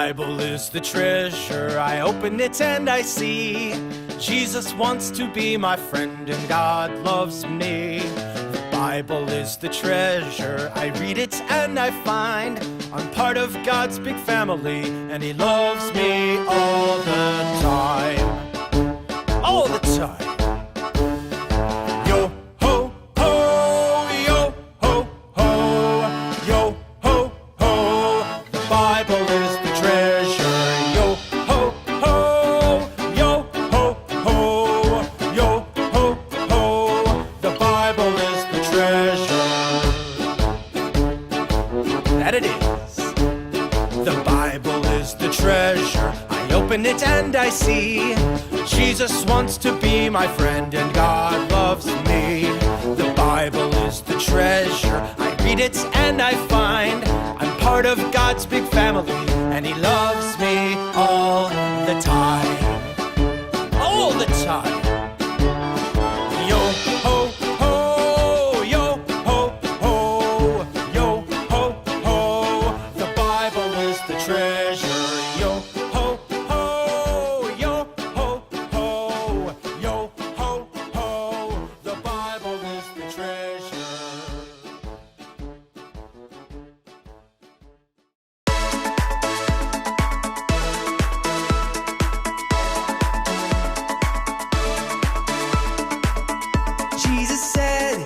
Bible is the treasure. I open it and I see Jesus wants to be my friend and God loves me. The Bible is the treasure. I read it and I find I'm part of God's big family and He loves me all the time. All the time. Yo ho ho, yo ho ho, yo ho ho. The Bible is the treasure. Yo ho ho, yo ho ho, yo ho ho. The Bible is the treasure. That it is. The Bible is the treasure. I open it and I see Jesus wants to be my friend and God loves me. The Bible is the treasure. I read it and I find I'm part of God's big family and He loves me all the time. All the time. Yo ho ho, yo ho ho, yo ho ho. The Bible is the treasure. Yo ho ho, yo ho ho, yo ho ho. The Bible is the treasure. Jesus said,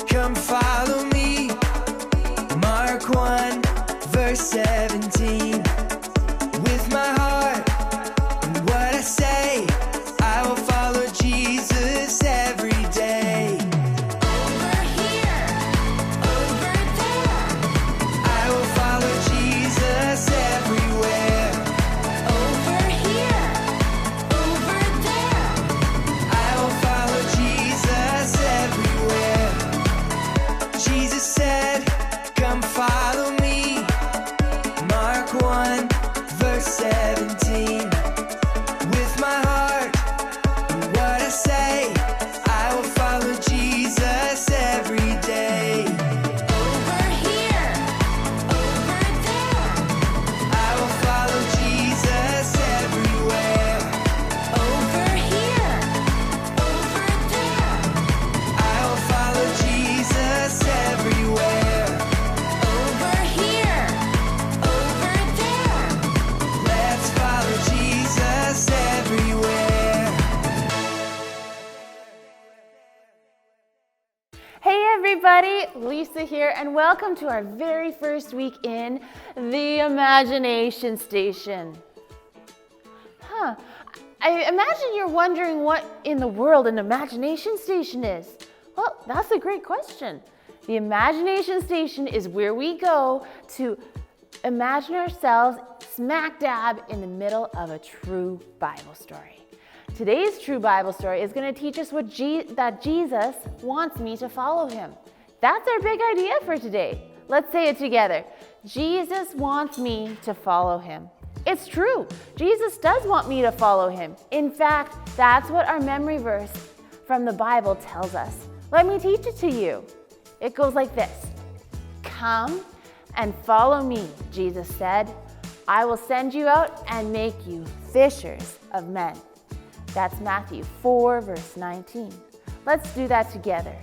come follow me. Mark 1, verse 17. With my heart and what I say, I will follow Jesus every day. Over here, over there, I will follow Jesus everywhere. over here, over there, I will follow Jesus everywhere. Jesus said, come follow me. Mark 1, verse 17. With my heart and what I say, I will follow Jesus every day. over here, over there, I will follow Jesus everywhere. over here, over there, I will follow Jesus everywhere. over here, over there. Let's follow Jesus everywhere. Hey everybody, Lisa here, and welcome to our very first week in the Imagination Station. I imagine you're wondering what in the world an Imagination Station is. Well, that's a great question. The Imagination Station is where we go to imagine ourselves smack dab in the middle of a true Bible story. Today's true Bible story is going to teach us that Jesus wants me to follow Him. That's our big idea for today. Let's say it together. Jesus wants me to follow Him. It's true. Jesus does want me to follow Him. In fact, that's what our memory verse from the Bible tells us. Let me teach it to you. It goes like this. Come and follow me, Jesus said. I will send you out and make you fishers of men. That's Matthew 4, verse 19. Let's do that together.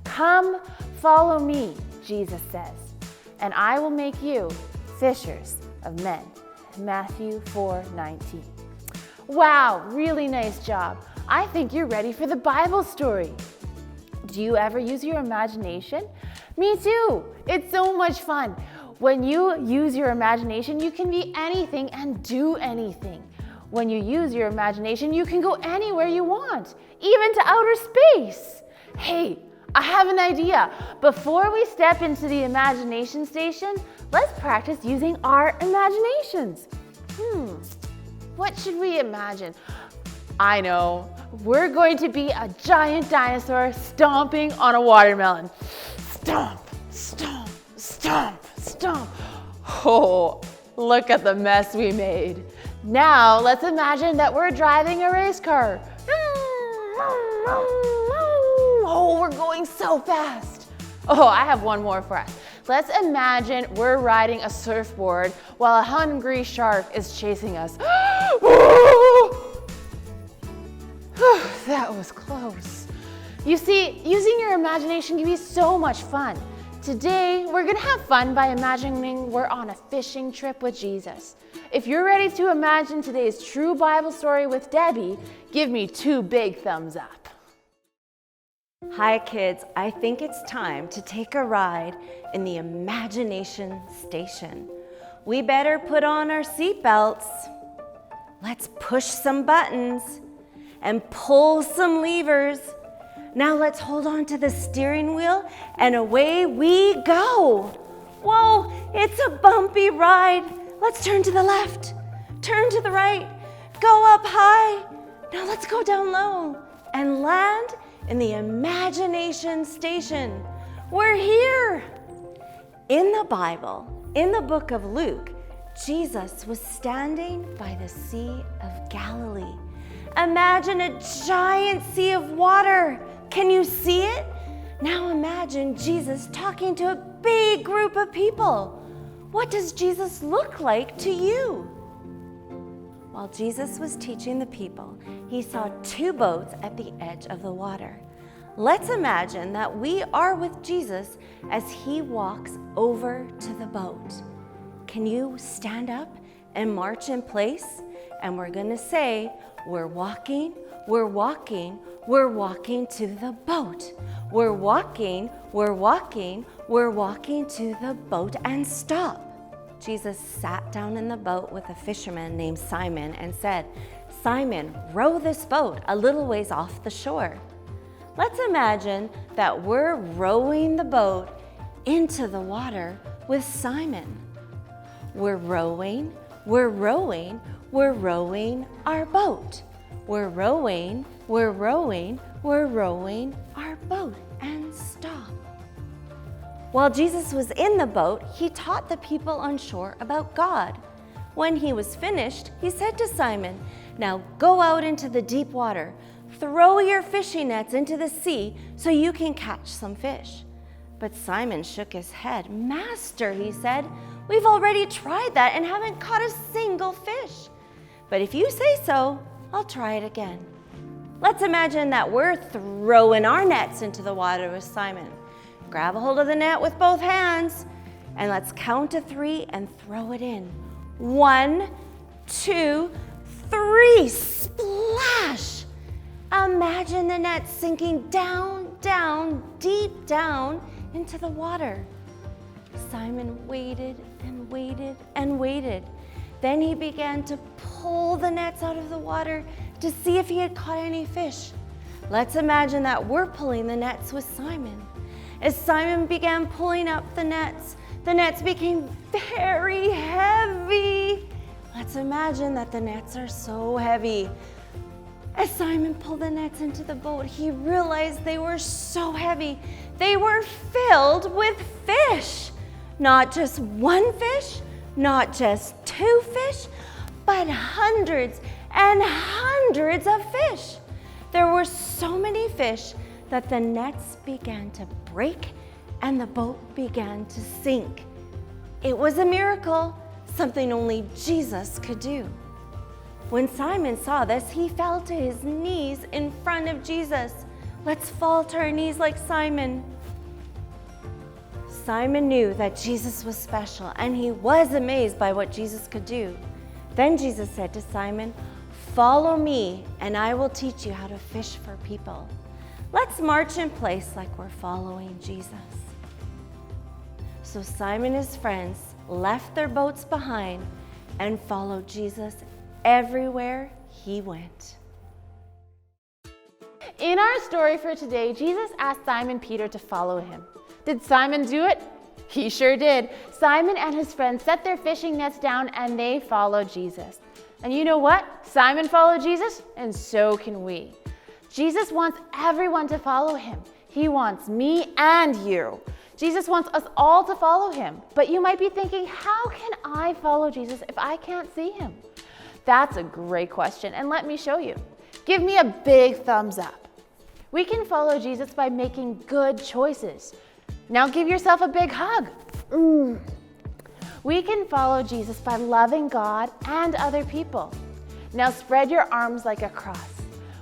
Come, follow me, Jesus says, and I will make you fishers of men. Matthew 4:19. Wow, really nice job. I think you're ready for the Bible story. Do you ever use your imagination? Me too. It's so much fun. When you use your imagination, you can be anything and do anything. When you use your imagination, you can go anywhere you want, even to outer space. Hey, I have an idea. Before we step into the Imagination Station, let's practice using our imaginations. What should we imagine? I know. We're going to be a giant dinosaur stomping on a watermelon. Stomp, stomp, stomp, stomp. Oh, look at the mess we made. Now let's imagine that we're driving a race car. Oh, we're going so fast. Oh, I have one more for us. Let's imagine we're riding a surfboard while a hungry shark is chasing us. That was close. You see, using your imagination can be so much fun. Today, we're gonna have fun by imagining we're on a fishing trip with Jesus. If you're ready to imagine today's true Bible story with Debbie, give me 2 big thumbs up. Hi kids, I think it's time to take a ride in the imagination station. We better put on our seatbelts. Let's push some buttons and pull some levers. Now let's hold on to the steering wheel and away we go. Whoa, it's a bumpy ride. Let's turn to the left, turn to the right, go up high. Now let's go down low and land in the imagination station. We're here. In the Bible, in the book of Luke, Jesus was standing by the Sea of Galilee. Imagine a giant sea of water. Can you see it? Now imagine Jesus talking to a big group of people. What does Jesus look like to you? While Jesus was teaching the people, he saw 2 boats at the edge of the water. Let's imagine that we are with Jesus as he walks over to the boat. Can you stand up and march in place? And we're gonna say, we're walking, we're walking, we're walking to the boat. We're walking, we're walking, we're walking to the boat and stop. Jesus sat down in the boat with a fisherman named Simon and said, Simon, row this boat a little ways off the shore. Let's imagine that we're rowing the boat into the water with Simon. We're rowing, we're rowing, we're rowing our boat. We're rowing, we're rowing, we're rowing our boat and stop. While Jesus was in the boat, he taught the people on shore about God. When he was finished, he said to Simon, now go out into the deep water, throw your fishing nets into the sea so you can catch some fish. But Simon shook his head. Master, he said, we've already tried that and haven't caught a single fish. But if you say so, I'll try it again. Let's imagine that we're throwing our nets into the water with Simon. Grab a hold of the net with both hands and let's count to 3 and throw it in. 1, 2, 3, splash! Imagine the net sinking down, down, deep down into the water. Simon waited and waited and waited. Then he began to pull the nets out of the water to see if he had caught any fish. Let's imagine that we're pulling the nets with Simon. As Simon began pulling up the nets became very heavy. Let's imagine that the nets are so heavy. As Simon pulled the nets into the boat, he realized they were so heavy. They were filled with fish. Not just 1 fish, not just 2 fish, but hundreds and hundreds of fish. There were so many fish that the nets began to break and the boat began to sink. It was a miracle, something only Jesus could do. When Simon saw this, he fell to his knees in front of Jesus. Let's fall to our knees like Simon. Simon knew that Jesus was special and he was amazed by what Jesus could do. Then Jesus said to Simon, follow me and I will teach you how to fish for people. Let's march in place like we're following Jesus. So Simon and his friends left their boats behind and followed Jesus everywhere he went. In our story for today, Jesus asked Simon Peter to follow him. Did Simon do it? He sure did. Simon and his friends set their fishing nets down and they followed Jesus. And you know what? Simon followed Jesus, and so can we. Jesus wants everyone to follow him. He wants me and you. Jesus wants us all to follow him. But you might be thinking, how can I follow Jesus if I can't see him? That's a great question, and let me show you. Give me a big thumbs up. We can follow Jesus by making good choices. Now give yourself a big hug. We can follow Jesus by loving God and other people. Now spread your arms like a cross.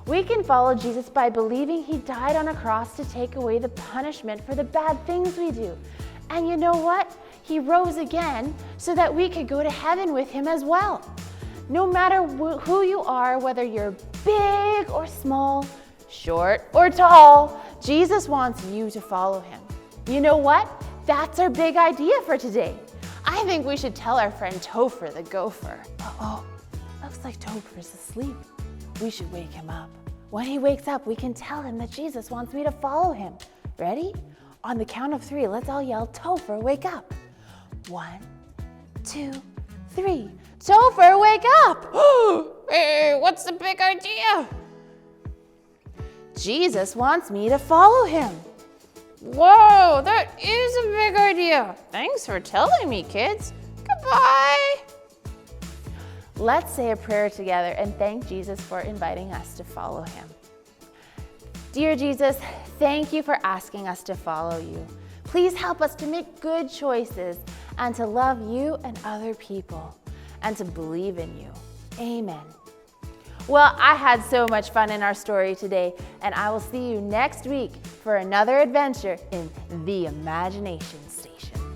We can follow Jesus by believing he died on a cross to take away the punishment for the bad things we do. And you know what? He rose again so that we could go to heaven with him as well. No matter who you are, whether you're big or small, short or tall, Jesus wants you to follow him. You know what? That's our big idea for today. I think we should tell our friend Topher the gopher. Uh-oh, looks like Topher's asleep. We should wake him up. When he wakes up, we can tell him that Jesus wants me to follow him. Ready? On the count of 3, let's all yell, Topher, wake up. 1, 2, 3. Topher, wake up! Hey, what's the big idea? Jesus wants me to follow him. Whoa, that is a big idea. Thanks for telling me, kids. Goodbye. Let's say a prayer together and thank Jesus for inviting us to follow him. Dear Jesus, thank you for asking us to follow you. Please help us to make good choices and to love you and other people and to believe in you. Amen. Well, I had so much fun in our story today, and I will see you next week for another adventure in the Imagination Station.